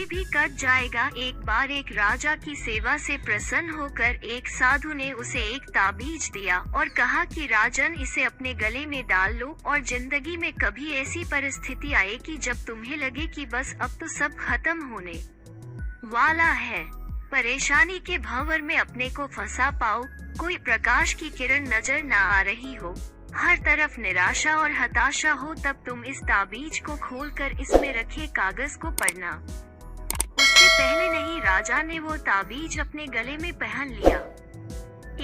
भी कट जाएगा। एक बार एक राजा की सेवा से प्रसन्न होकर एक साधु ने उसे एक ताबीज दिया और कहा कि राजन, इसे अपने गले में डाल लो और जिंदगी में कभी ऐसी परिस्थिति आएगी जब तुम्हें लगे कि बस अब तो सब खत्म होने वाला है, परेशानी के भंवर में अपने को फंसा पाओ, कोई प्रकाश की किरण नजर ना आ रही हो, हर तरफ निराशा और हताशा हो, तब तुम इस ताबीज को खोलकर इसमें रखे कागज को पढ़ना। उससे पहले नहीं, राजा ने वो ताबीज अपने गले में पहन लिया।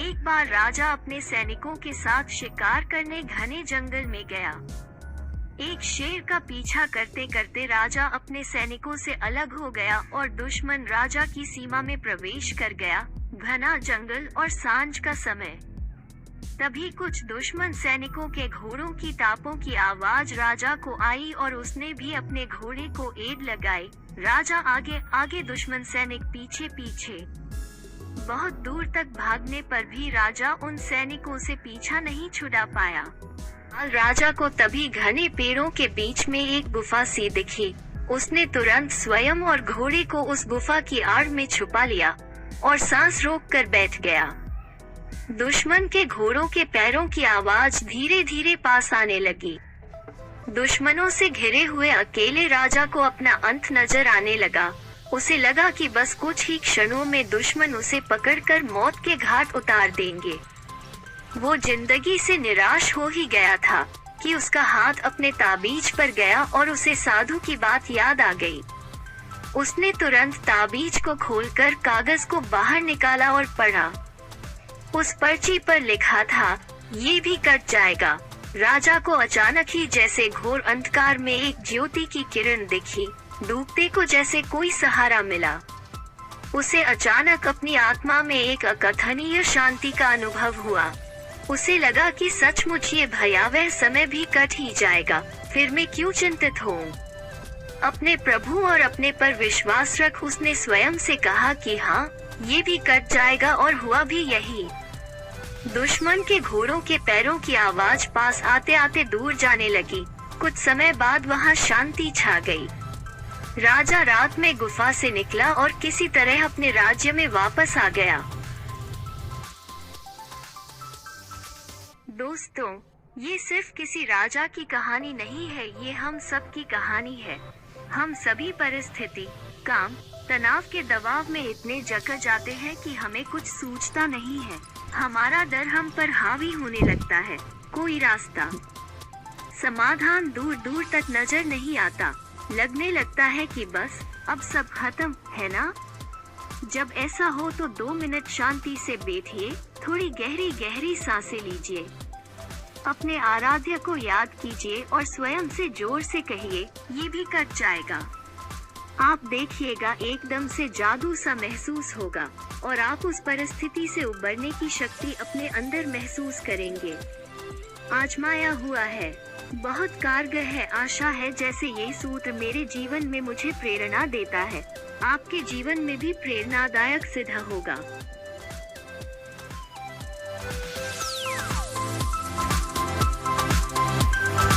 एक बार राजा अपने सैनिकों के साथ शिकार करने घने जंगल में गया। एक शेर का पीछा करते करते राजा अपने सैनिकों से अलग हो गया और दुश्मन राजा की सीमा में प्रवेश कर गया। घना जंगल और सांझ का समय। तभी कुछ दुश्मन सैनिकों के घोड़ों की टापों की आवाज राजा को आई और उसने भी अपने घोड़े को एड़ लगाई। राजा आगे आगे, दुश्मन सैनिक पीछे पीछे। बहुत दूर तक भागने पर भी राजा उन सैनिकों से पीछा नहीं छुड़ा पाया। राजा को तभी घने पेड़ों के बीच में एक गुफा सी दिखी। उसने तुरंत स्वयं और घोड़े को उस गुफा की आड़ में छुपा लिया और सांस रोक कर बैठ गया। दुश्मन के घोड़ों के पैरों की आवाज धीरे धीरे पास आने लगी। दुश्मनों से घिरे हुए अकेले राजा को अपना अंत नजर आने लगा। उसे लगा कि बस कुछ ही क्षणों में दुश्मन उसे पकड़कर मौत के घाट उतार देंगे। वो जिंदगी से निराश हो ही गया था कि उसका हाथ अपने ताबीज पर गया और उसे साधु की बात याद आ गई। उसने तुरंत ताबीज को खोलकर कागज को बाहर निकाला और पढ़ा। उस पर्ची पर लिखा था, ये भी कट जाएगा। राजा को अचानक ही जैसे घोर अंधकार में एक ज्योति की किरण दिखी। डूबते को जैसे कोई सहारा मिला। उसे अचानक अपनी आत्मा में एक अकथनीय शांति का अनुभव हुआ। उसे लगा कि सचमुच ये भयावह समय भी कट ही जाएगा, फिर मैं क्यों चिंतित हूँ। अपने प्रभु और अपने पर विश्वास रख उसने स्वयं से कहा कि हाँ, ये भी कट जाएगा, और हुआ भी यही। दुश्मन के घोड़ों के पैरों की आवाज पास आते आते दूर जाने लगी। कुछ समय बाद वहाँ शांति छा गई। राजा रात में गुफा से निकला और किसी तरह अपने राज्य में वापस आ गया। दोस्तों, ये सिर्फ किसी राजा की कहानी नहीं है, ये हम सब की कहानी है। हम सभी परिस्थिति, काम, तनाव के दबाव में इतने जकड़ जाते हैं कि हमें कुछ सूझता नहीं है। हमारा डर हम पर हावी होने लगता है। कोई रास्ता, समाधान दूर दूर तक नजर नहीं आता। लगने लगता है कि बस अब सब खत्म है ना। जब ऐसा हो तो 2 मिनट शांति से बैठिए, थोड़ी गहरी गहरी सांसें लीजिए, अपने आराध्य को याद कीजिए और स्वयं से जोर से कहिए, ये भी कट जाएगा। आप देखिएगा एकदम से जादू सा महसूस होगा और आप उस परिस्थिति से उबरने की शक्ति अपने अंदर महसूस करेंगे। आजमाया हुआ है, बहुत कारगर है। आशा है जैसे ये सूत्र मेरे जीवन में मुझे प्रेरणा देता है, आपके जीवन में भी प्रेरणादायक सिद्ध होगा।